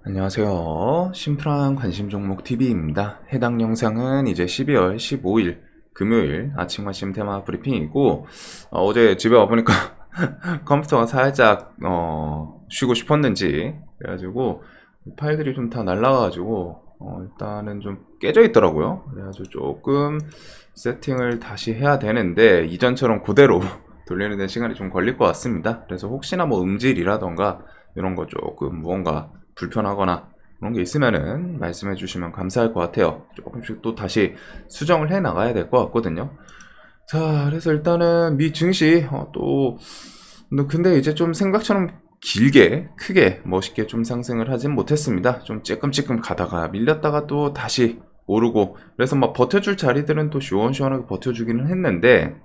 안녕하세요. 심플한 관심 종목 TV입니다. 해당 영상은 이제 12월 15일 금요일 아침 관심 테마 브리핑이고, 어제 집에 와보니까 컴퓨터가 살짝 쉬고 싶었는지 그래가지고 파일들이 좀 다 날라가가지고 일단은 좀 깨져 있더라고요. 그래가지고 조금 세팅을 다시 해야 되는데 이전처럼 그대로 돌리는 데 시간이 좀 걸릴 것 같습니다. 그래서 혹시나 뭐 음질이라던가 이런 거 조금 무언가 불편하거나 그런 게 있으면은 말씀해 주시면 감사할 것 같아요. 조금씩 또 다시 수정을 해 나가야 될 것 같거든요. 자, 그래서 일단은 미 증시 또 근데 이제 좀 생각처럼 길게 크게 멋있게 좀 상승을 하진 못했습니다. 좀 찔끔찔끔 가다가 밀렸다가 또 다시 오르고, 그래서 막 버텨줄 자리들은 또 시원시원하게 버텨주기는 했는데,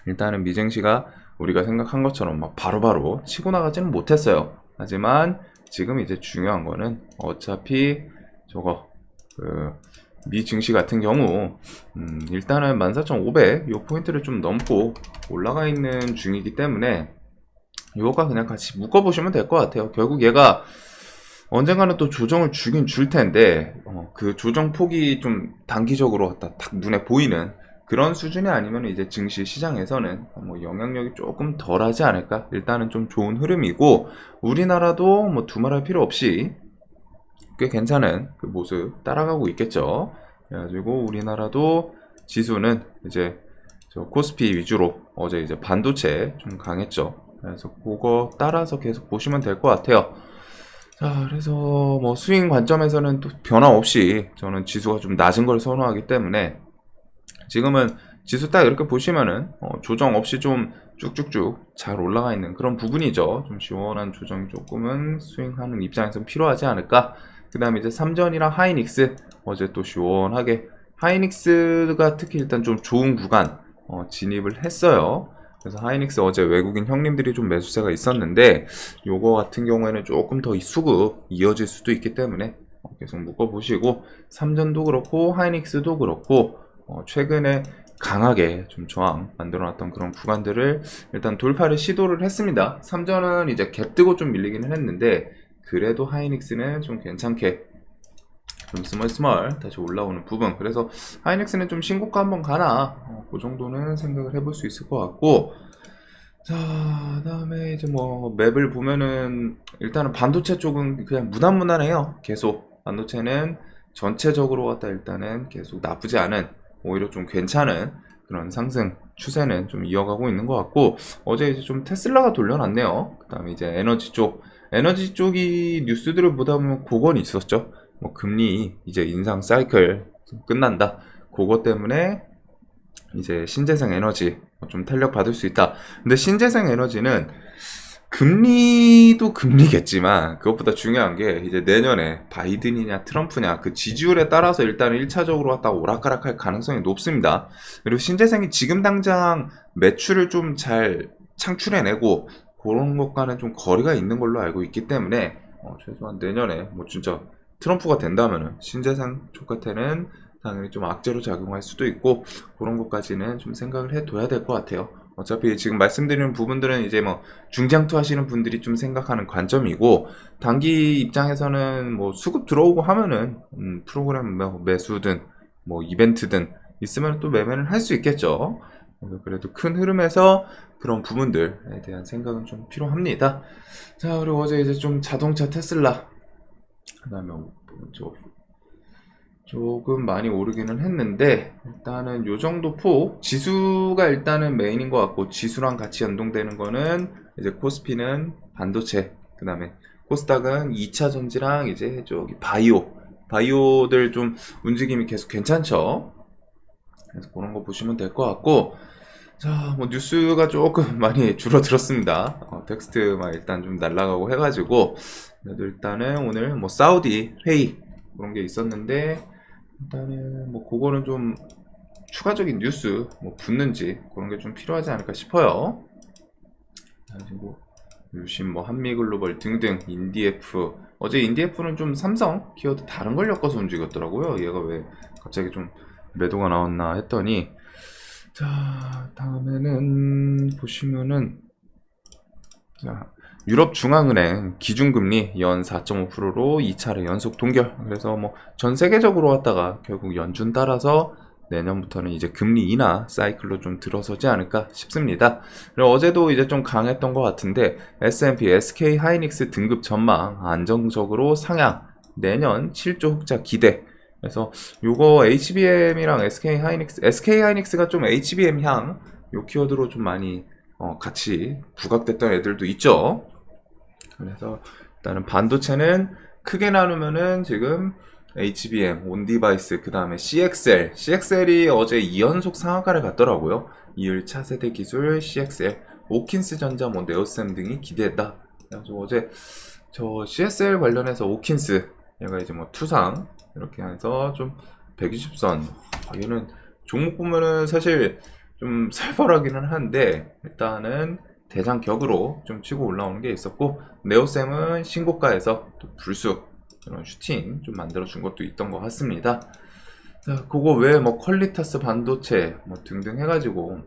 일단은 미증시가 우리가 생각한 것처럼 막 바로바로 치고 나가지는 못했어요. 하지만 지금 이제 중요한 거는 어차피 저거 미 증시 같은 경우 일단은 14,500 요 포인트를 좀 넘고 올라가 있는 중이기 때문에 요거가 그냥 같이 묶어보시면 될 것 같아요. 결국 얘가 언젠가는 또 조정을 주긴 줄 텐데 그 조정 폭이 좀 단기적으로 딱 눈에 보이는 그런 수준이 아니면 이제 증시 시장에서는 뭐 영향력이 조금 덜하지 않을까. 일단은 좀 좋은 흐름이고, 우리나라도 뭐 두말할 필요 없이 꽤 괜찮은 그 모습 따라가고 있겠죠. 그래가지고 우리나라도 지수는 이제 저 코스피 위주로 어제 이제 반도체 좀 강했죠. 그래서 그거 따라서 계속 보시면 될 것 같아요. 자, 그래서 뭐 스윙 관점에서는 또 변화 없이 저는 지수가 좀 낮은 걸 선호하기 때문에 지금은 지수 딱 이렇게 보시면은 조정 없이 좀 쭉쭉쭉 잘 올라가 있는 그런 부분이죠. 좀 시원한 조정이 조금은 스윙하는 입장에서 필요하지 않을까. 그 다음에 이제 삼전이랑 하이닉스 어제 또 시원하게, 하이닉스가 특히 일단 좀 좋은 구간 진입을 했어요. 그래서 하이닉스 어제 외국인 형님들이 좀 매수세가 있었는데 요거 같은 경우에는 조금 더 수급 이어질 수도 있기 때문에 계속 묶어보시고, 삼전도 그렇고 하이닉스도 그렇고 최근에 강하게 좀 저항 만들어놨던 그런 구간들을 일단 돌파를 시도를 했습니다. 삼전은 이제 갭 뜨고 좀 밀리기는 했는데 그래도 하이닉스는 좀 괜찮게 좀 스멀스멀 다시 올라오는 부분, 그래서 하이닉스는 좀 신고가 한번 가나 그 정도는 생각을 해볼 수 있을 것 같고. 자, 다음에 이제 뭐 맵을 보면은 일단은 반도체 쪽은 그냥 무난무난해요. 계속 반도체는 전체적으로 갖다 일단은 계속 나쁘지 않은, 오히려 좀 괜찮은 그런 상승 추세는 좀 이어가고 있는 것 같고, 어제 이제 좀 테슬라가 돌려놨네요. 그 다음에 이제 에너지 쪽이 뉴스들을 보다 보면 그건 있었죠. 뭐 금리 이제 인상 사이클 끝난다, 그거 때문에 이제 신재생 에너지 좀 탄력 받을 수 있다. 근데 신재생 에너지는 금리도 금리겠지만 그것보다 중요한 게 이제 내년에 바이든이냐 트럼프냐 그 지지율에 따라서 일단은 1차적으로 갖다 오락가락할 가능성이 높습니다. 그리고 신재생이 지금 당장 매출을 좀 잘 창출해내고 그런 것과는 좀 거리가 있는 걸로 알고 있기 때문에 최소한 내년에 뭐 진짜 트럼프가 된다면은 신재생 쪽 같아는 당연히 좀 악재로 작용할 수도 있고, 그런 것까지는 좀 생각을 해둬야 될 것 같아요. 어차피 지금 말씀드리는 부분들은 이제 뭐 중장투 하시는 분들이 좀 생각하는 관점이고, 단기 입장에서는 뭐 수급 들어오고 하면은 프로그램 매수든 뭐 이벤트든 있으면 또 매매는 할 수 있겠죠. 그래도 큰 흐름에서 그런 부분들에 대한 생각은 좀 필요합니다. 자, 그리고 어제 이제 좀 자동차 테슬라, 그 다음에 조금 많이 오르기는 했는데 일단은 요 정도 폭, 지수가 일단은 메인인 것 같고, 지수랑 같이 연동되는 거는 이제 코스피는 반도체, 그 다음에 코스닥은 2차 전지랑 이제 저기 바이오들 좀 움직임이 계속 괜찮죠. 그래서 그런 거 보시면 될 것 같고. 자, 뭐 뉴스가 조금 많이 줄어들었습니다. 텍스트만 일단 좀 날라가고 해가지고. 그래도 일단은 오늘 뭐 사우디 회의 그런 게 있었는데 일단은 뭐 그거는 좀 추가적인 뉴스 뭐 붙는지 그런 게 좀 필요하지 않을까 싶어요. 그리고 유심 뭐 한미글로벌 등등 인디에프, 어제 인디에프는 좀 삼성 키워드 다른 걸 엮어서 움직였더라고요. 얘가 왜 갑자기 좀 매도가 나왔나 했더니. 자, 다음에는 보시면은 자, 유럽중앙은행 기준금리 연 4.5%로 2차례 연속 동결. 그래서 뭐 전 세계적으로 왔다가 결국 연준 따라서 내년부터는 이제 금리 인하 사이클로 좀 들어서지 않을까 싶습니다. 그리고 어제도 이제 좀 강했던 것 같은데 S&P, SK 하이닉스 등급 전망 안정적으로 상향, 내년 7조 흑자 기대. 그래서 요거 HBM이랑 SK 하이닉스가 좀 HBM 향 요 키워드로 좀 많이 같이 부각됐던 애들도 있죠. 그래서 일단은 반도체는 크게 나누면은 지금 HBM, 온디바이스, 그 다음에 CXL이 어제 2연속 상한가를 갔더라고요. 이율 차세대 기술 CXL, 오킨스 전자, 뭐 네오셈 등이 기대했다. 그래서 어제 저 CXL 관련해서 오킨스, 얘가 이제 뭐 투상 이렇게 해서 좀 120선. 얘는 종목 보면은 사실 좀 살벌하기는 한데 일단은 대장격으로 좀 치고 올라오는 게 있었고, 네오셈은 신고가에서 또 불수 이런 슈팅 좀 만들어준 것도 있던 것 같습니다. 자, 그거 외에 뭐 퀄리타스 반도체 뭐 등등 해가지고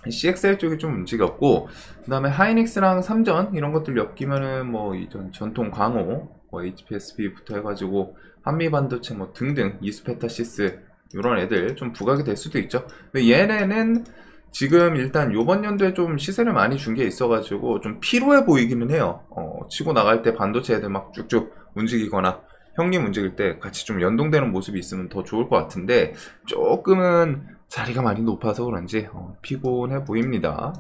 CXL 쪽이 좀 움직였고, 그 다음에 하이닉스랑 삼전 이런 것들 엮이면은 뭐 이전 전통 광호, 뭐 HPSB부터 해가지고 한미 반도체 뭐 등등 이스페타시스 이런 애들 좀 부각이 될 수도 있죠. 근데 얘네는 지금 일단 요번 연도에 좀 시세를 많이 준 게 있어가지고 좀 피로해 보이기는 해요. 치고 나갈 때 반도체 애들 막 쭉쭉 움직이거나 형님 움직일 때 같이 좀 연동되는 모습이 있으면 더 좋을 것 같은데 조금은 자리가 많이 높아서 그런지 피곤해 보입니다.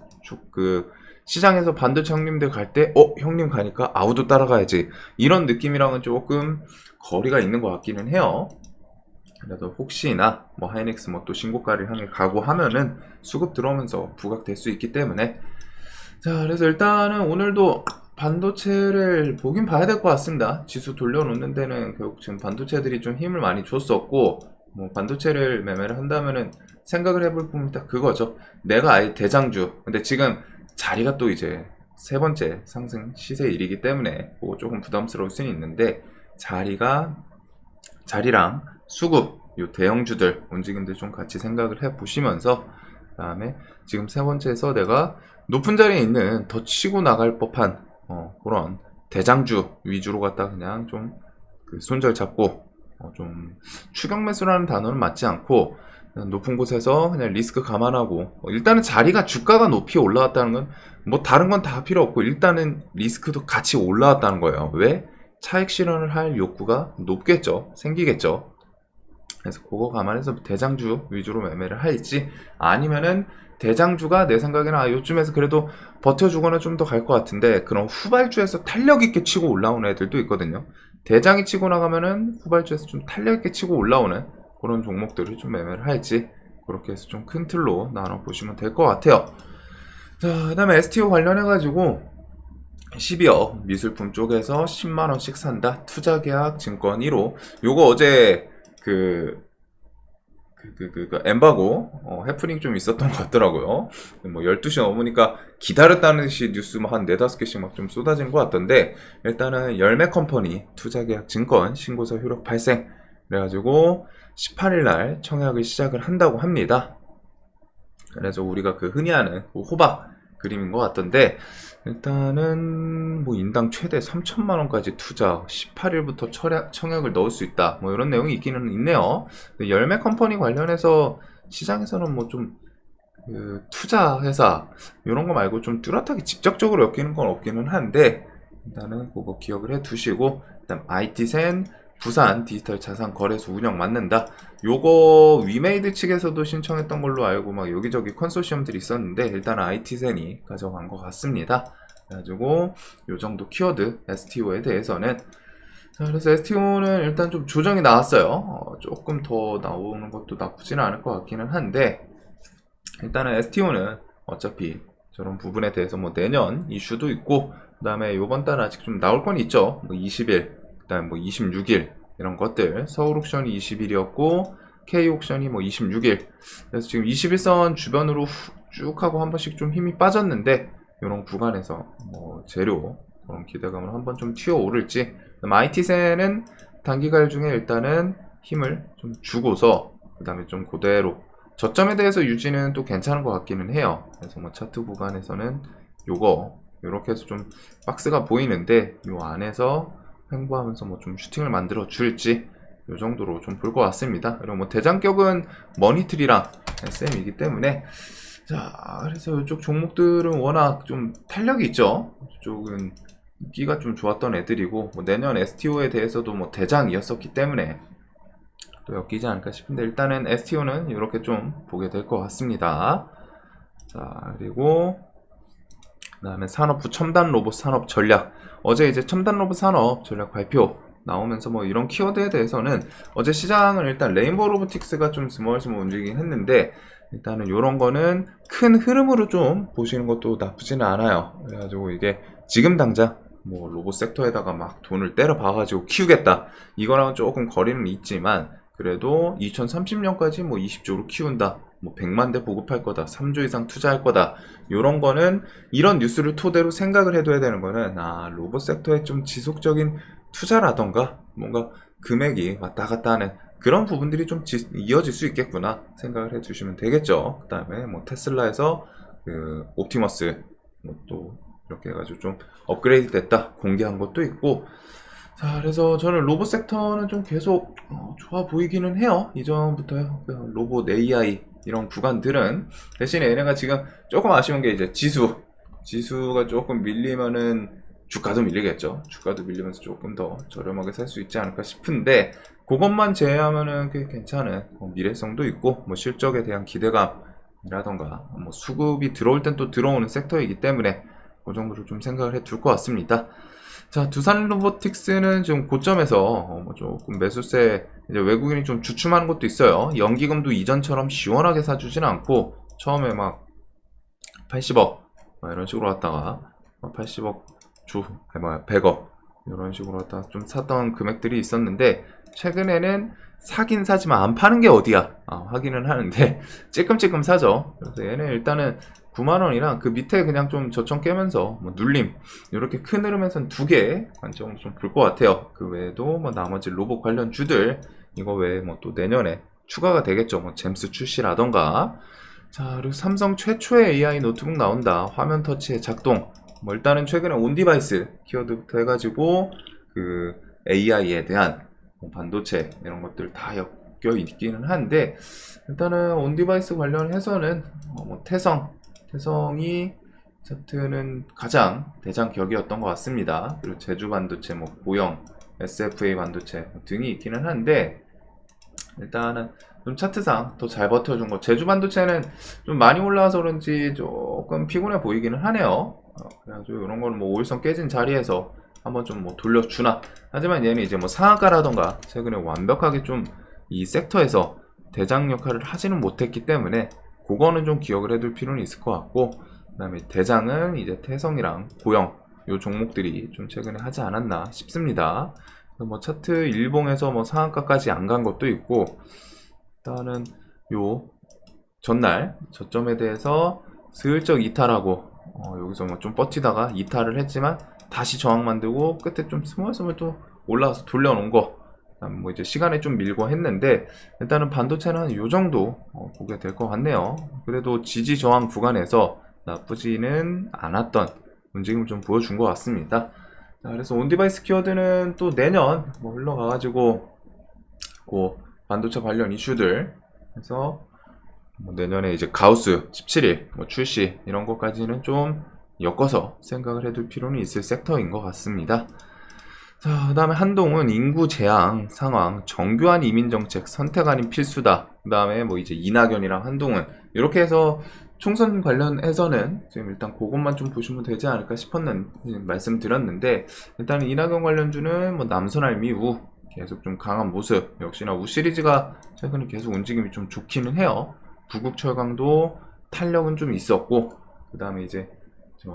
그 시장에서 반도체 형님들 갈 때 형님 가니까 아우도 따라가야지 이런 느낌이랑은 조금 거리가 있는 것 같기는 해요. 그래도 혹시나 뭐 하이닉스 뭐 또 신고가를 향해 가고 하면은 수급 들어오면서 부각될 수 있기 때문에, 자 그래서 일단은 오늘도 반도체를 보긴 봐야 될 것 같습니다. 지수 돌려놓는 데는 결국 지금 반도체들이 좀 힘을 많이 줬었고, 뭐 반도체를 매매를 한다면은 생각을 해볼 부분이 딱 그거죠. 내가 아예 대장주, 근데 지금 자리가 또 이제 세 번째 상승 시세 일이기 때문에 그거 조금 부담스러울 수는 있는데, 자리랑 수급, 요 대형주들 움직임들 좀 같이 생각을 해 보시면서, 그 다음에 지금 세 번째에서 내가 높은 자리에 있는 더 치고 나갈 법한 그런 대장주 위주로 갖다 그냥 좀 그 손절 잡고, 좀 추격 매수라는 단어는 맞지 않고 높은 곳에서 그냥 리스크 감안하고, 일단은 자리가 주가가 높이 올라왔다는 건 뭐 다른 건 다 필요 없고 일단은 리스크도 같이 올라왔다는 거예요. 왜? 차익 실현을 할 욕구가 높겠죠. 생기겠죠. 그래서 그거 감안해서 대장주 위주로 매매를 할지, 아니면은 대장주가 내 생각에는 요쯤에서 그래도 버텨주거나 좀 더 갈 것 같은데 그런 후발주에서 탄력 있게 치고 올라오는 애들도 있거든요. 대장이 치고 나가면은 후발주에서 좀 탄력 있게 치고 올라오는 그런 종목들을 좀 매매를 할지, 그렇게 해서 좀 큰 틀로 나눠 보시면 될 것 같아요. 자, 그 다음에 STO 관련해가지고 12억 미술품 쪽에서 10만원씩 산다. 투자계약 증권 1호. 요거 어제 엠바고 해프닝 좀 있었던 것 같더라고요. 뭐 12시 넘으니까 기다렸다는 듯이 뉴스 한 4-5개씩 막 좀 쏟아지는 것 같던데, 일단은 열매 컴퍼니 투자계약 증권 신고서 효력 발생 그래가지고 18일날 청약을 시작을 한다고 합니다. 그래서 우리가 흔히 하는 호박 그림인 것 같던데, 일단은 뭐 인당 최대 3천만원까지 투자, 18일부터 청약을 넣을 수 있다, 뭐 이런 내용이 있기는 있네요. 열매 컴퍼니 관련해서 시장에서는 뭐 좀 투자 회사 이런 거 말고 좀 뚜렷하게 직접적으로 엮이는 건 없기는 한데, 일단은 그거 기억을 해 두시고, 일단 IT센 부산 디지털 자산 거래소 운영 맡는다. 요거 위메이드 측에서도 신청했던 걸로 알고 막 여기저기 컨소시엄들이 있었는데 일단 IT센이 가져간 것 같습니다. 그래가지고 요 정도 키워드 STO에 대해서는, 자, 그래서 STO는 일단 좀 조정이 나왔어요. 조금 더 나오는 것도 나쁘지는 않을 것 같기는 한데, 일단은 STO는 어차피 저런 부분에 대해서 뭐 내년 이슈도 있고, 그 다음에 요번 달 아직 좀 나올 건 있죠. 뭐 20일, 그 다음에 뭐 26일 이런 것들, 서울 옥션이 20일이었고 K 옥션이 뭐 26일. 그래서 지금 21선 주변으로 쭉 하고 한 번씩 좀 힘이 빠졌는데, 이런 구간에서 뭐 재료 그런 기대감을 한번 좀 튀어오를지. IT센은 단기갈 중에 일단은 힘을 좀 주고서 그 다음에 좀 그대로 저점에 대해서 유지는 또 괜찮은 것 같기는 해요. 그래서 뭐 차트 구간에서는 요거 이렇게 해서 좀 박스가 보이는데 요 안에서 횡보하면서 뭐 좀 슈팅을 만들어 줄지 요 정도로 좀 볼 것 같습니다. 그리고 뭐 대장격은 머니트리랑 SM이기 때문에 자, 그래서 이쪽 종목들은 워낙 좀 탄력이 있죠. 이쪽은 인기가 좀 좋았던 애들이고 뭐 내년 STO에 대해서도 뭐 대장이었었기 때문에 또 엮이지 않을까 싶은데 일단은 STO는 이렇게 좀 보게 될 것 같습니다. 자, 그리고 그다음에 산업부 첨단 로봇 산업 전략. 어제 이제 첨단 로봇 산업 전략 발표 나오면서 뭐 이런 키워드에 대해서는 어제 시장은 일단 레인보우 로보틱스가 좀 스멀스멀 움직이긴 했는데 일단은 이런 거는 큰 흐름으로 좀 보시는 것도 나쁘지는 않아요. 그래가지고 이게 지금 당장 뭐 로봇 섹터에다가 막 돈을 때려 박아가지고 키우겠다 이거랑은 조금 거리는 있지만 그래도 2030년까지 뭐 20조로 키운다, 뭐 100만 대 보급할 거다, 3조 이상 투자할 거다 이런 거는 이런 뉴스를 토대로 생각을 해둬야 되는 거는 로봇 섹터에 좀 지속적인 투자라던가 뭔가 금액이 왔다 갔다 하는 그런 부분들이 좀 이어질 수 있겠구나 생각을 해주시면 되겠죠. 그 다음에 뭐 테슬라에서 그 옵티머스 뭐 또 이렇게 해가지고 좀 업그레이드 됐다 공개한 것도 있고 자 그래서 저는 로봇 sektor는 좀 계속 좋아 보이기는 해요. 이전부터요. 로봇 AI 이런 구간들은 대신에 얘네가 지금 조금 아쉬운 게 이제 지수가 조금 밀리면은 주가도 밀리겠죠. 주가도 밀리면서 조금 더 저렴하게 살 수 있지 않을까 싶은데 그것만 제외하면은 꽤 괜찮은 미래성도 있고 뭐 실적에 대한 기대감이라던가 뭐 수급이 들어올 땐 또 들어오는 섹터이기 때문에 그 정도로 좀 생각을 해 둘 것 같습니다. 자, 두산 로보틱스는 지금 고점에서 뭐 조금 매수세 이제 외국인이 좀 주춤하는 것도 있어요. 연기금도 이전처럼 시원하게 사주진 않고 처음에 막 80억 이런 식으로 왔다가 80억 100억 이런 식으로 왔다가 좀 샀던 금액들이 있었는데 최근에는 사긴 사지만 안 파는 게 어디야 하기는 하는데 찔끔찔끔 사죠. 그래서 얘는 일단은 9만원이랑 그 밑에 그냥 좀 저점 깨면서 뭐 눌림 이렇게 큰 흐름에선 두 개 관점으로 좀 볼 것 같아요. 그 외에도 뭐 나머지 로봇 관련 주들 이거 외에 뭐 또 내년에 추가가 되겠죠. 뭐 잼스 출시라던가 자 그리고 삼성 최초의 AI 노트북 나온다. 화면 터치의 작동 뭐 일단은 최근에 온디바이스 키워드부터 해가지고 그 AI에 대한 반도체 이런 것들 다 엮여 있기는 한데 일단은 온디바이스 관련해서는 뭐 태성이 차트는 가장 대장격이었던 것 같습니다. 그리고 제주 반도체, 뭐 고영, SFA 반도체 등이 있기는 한데 일단은 좀 차트상 더 잘 버텨준 거. 제주 반도체는 좀 많이 올라와서 그런지 조금 피곤해 보이기는 하네요. 그래가지고 이런 거는 뭐 5일선 깨진 자리에서 한번 좀 뭐 돌려주나. 하지만 얘는 이제 뭐 상한가라던가 최근에 완벽하게 좀 이 섹터에서 대장 역할을 하지는 못했기 때문에 그거는 좀 기억을 해둘 필요는 있을 것 같고 그 다음에 대장은 이제 태성이랑 고영 요 종목들이 좀 최근에 하지 않았나 싶습니다. 뭐 차트 일봉에서 뭐 상한가까지 안 간 것도 있고 일단은 요 전날 저점에 대해서 슬쩍 이탈하고 여기서 뭐 좀 버티다가 이탈을 했지만 다시 저항 만들고 끝에 좀 스멀스멀 또 올라와서 돌려놓은 거 뭐 이제 시간에 좀 밀고 했는데 일단은 반도체는 요 정도 보게 될 것 같네요. 그래도 지지 저항 구간에서 나쁘지는 않았던 움직임을 좀 보여준 것 같습니다. 자, 그래서 온디바이스 키워드는 또 내년 뭐 흘러가가지고 그 반도체 관련 이슈들 그래서 뭐 내년에 이제 가우스 17일 뭐 출시 이런 것까지는 좀 엮어서 생각을 해둘 필요는 있을 섹터인 것 같습니다. 자, 그 다음에 한동훈 인구 재앙 상황 정교한 이민 정책 선택 아닌 필수다. 그 다음에 뭐 이제 이낙연이랑 한동훈 이렇게 해서 총선 관련해서는 지금 일단 그것만 좀 보시면 되지 않을까 싶었는데 말씀드렸는데 일단 이낙연 관련주는 뭐 남선할 이후 계속 좀 강한 모습 역시나 우 시리즈가 최근에 계속 움직임이 좀 좋기는 해요. 부국철강도 탄력은 좀 있었고 그 다음에 이제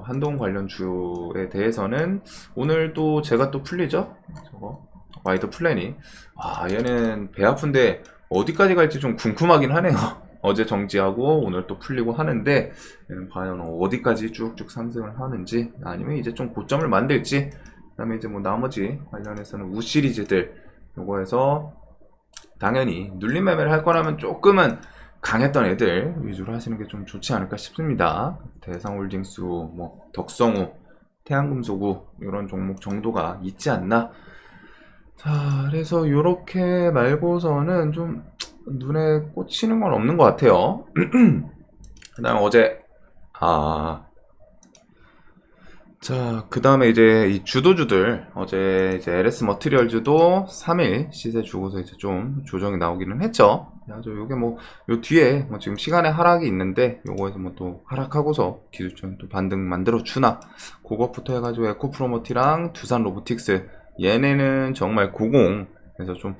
한동훈 관련주에 대해서는 오늘 또 제가 또 풀리죠? 저거 와이드 플래닝 얘는 배 아픈데 어디까지 갈지 좀 궁금하긴 하네요. 어제 정지하고 오늘 또 풀리고 하는데 얘는 과연 어디까지 쭉쭉 상승을 하는지 아니면 이제 좀 고점을 만들지 그 다음에 이제 뭐 나머지 관련해서는 우 시리즈들 요거에서 당연히 눌림 매매를 할 거라면 조금은 강했던 애들 위주로 하시는 게 좀 좋지 않을까 싶습니다. 대상홀딩스, 뭐 덕성우 태양금속우 이런 종목 정도가 있지 않나. 자, 그래서 요렇게 말고서는 좀 눈에 꽂히는 건 없는 것 같아요. 그 다음에 어제 자, 그 다음에 이제 이 주도주들, 어제 이제 LS 머티리얼즈도 3일 시세 주고서 이제 좀 조정이 나오기는 했죠. 아주 요게 뭐, 요 뒤에 뭐 지금 시간의 하락이 있는데, 요거에서 뭐 또 하락하고서 기술적인 또 반등 만들어 주나, 그것부터 해가지고 에코프로머티랑 두산 로보틱스, 얘네는 정말 고공, 그래서 좀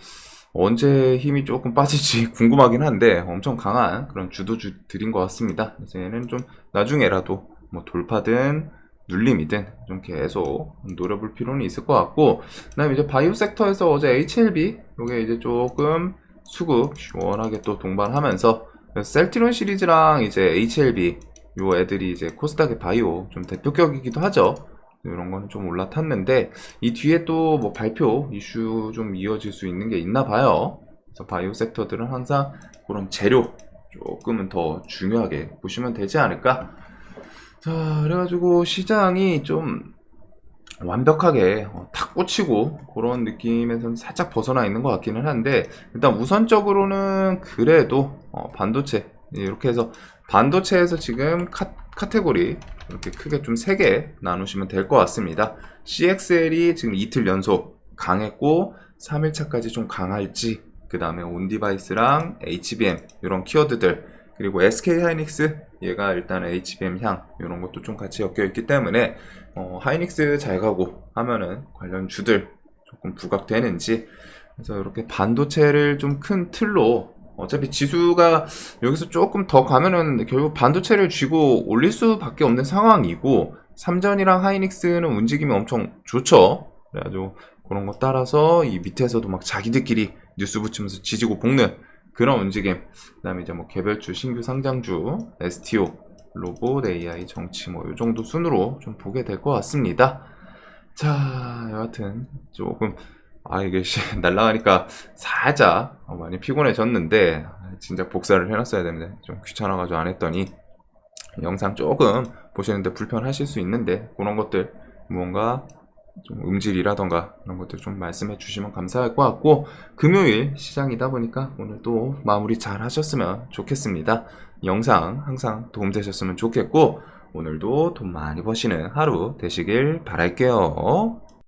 언제 힘이 조금 빠질지 궁금하긴 한데, 엄청 강한 그런 주도주들인 것 같습니다. 그래서 얘는 좀 나중에라도 뭐 돌파든, 눌림이든 좀 계속 노려볼 필요는 있을 것 같고, 그 다음에 이제 바이오 섹터에서 어제 HLB 요게 이제 조금 수급 시원하게 또 동반하면서 셀트리온 시리즈랑 이제 HLB 요 애들이 이제 코스닥의 바이오 좀 대표격이기도 하죠. 이런 거는 좀 올라탔는데 이 뒤에 또 뭐 발표 이슈 좀 이어질 수 있는 게 있나 봐요. 그래서 바이오 섹터들은 항상 그런 재료 조금은 더 중요하게 보시면 되지 않을까. 자, 그래가지고 시장이 좀 완벽하게 탁 꽂히고 그런 느낌에서는 살짝 벗어나 있는 것 같기는 한데, 일단 우선적으로는 그래도 반도체 이렇게 해서 반도체에서 지금 카테고리 이렇게 크게 좀 3개 나누시면 될 것 같습니다. CXL이 지금 이틀 연속 강했고 3일차까지 좀 강할지, 그 다음에 온디바이스랑 HBM 이런 키워드들, 그리고 SK 하이닉스 얘가 일단 HBM 향 이런 것도 좀 같이 엮여 있기 때문에 하이닉스 잘 가고 하면은 관련 주들 조금 부각되는지. 그래서 이렇게 반도체를 좀 큰 틀로, 어차피 지수가 여기서 조금 더 가면은 결국 반도체를 쥐고 올릴 수밖에 없는 상황이고, 삼전이랑 하이닉스는 움직임이 엄청 좋죠. 그래가지고 그런 거 따라서 이 밑에서도 막 자기들끼리 뉴스 붙이면서 지지고 볶는 그런 움직임. 그 다음에 이제 뭐 개별주, 신규 상장주, STO, 로봇, AI, 정치 뭐 요 정도 순으로 좀 보게 될 것 같습니다. 자, 여하튼 조금 이게 날라가니까 살짝 많이 피곤해졌는데 진짜 복사를 해놨어야 됩니다. 좀 귀찮아가지고 안 했더니 영상 조금 보시는데 불편하실 수 있는데, 그런 것들 뭔가 좀 음질이라던가 그런 것들 좀 말씀해 주시면 감사할 것 같고, 금요일 시장이다 보니까 오늘 또 마무리 잘 하셨으면 좋겠습니다. 영상 항상 도움되셨으면 좋겠고, 오늘도 돈 많이 버시는 하루 되시길 바랄게요.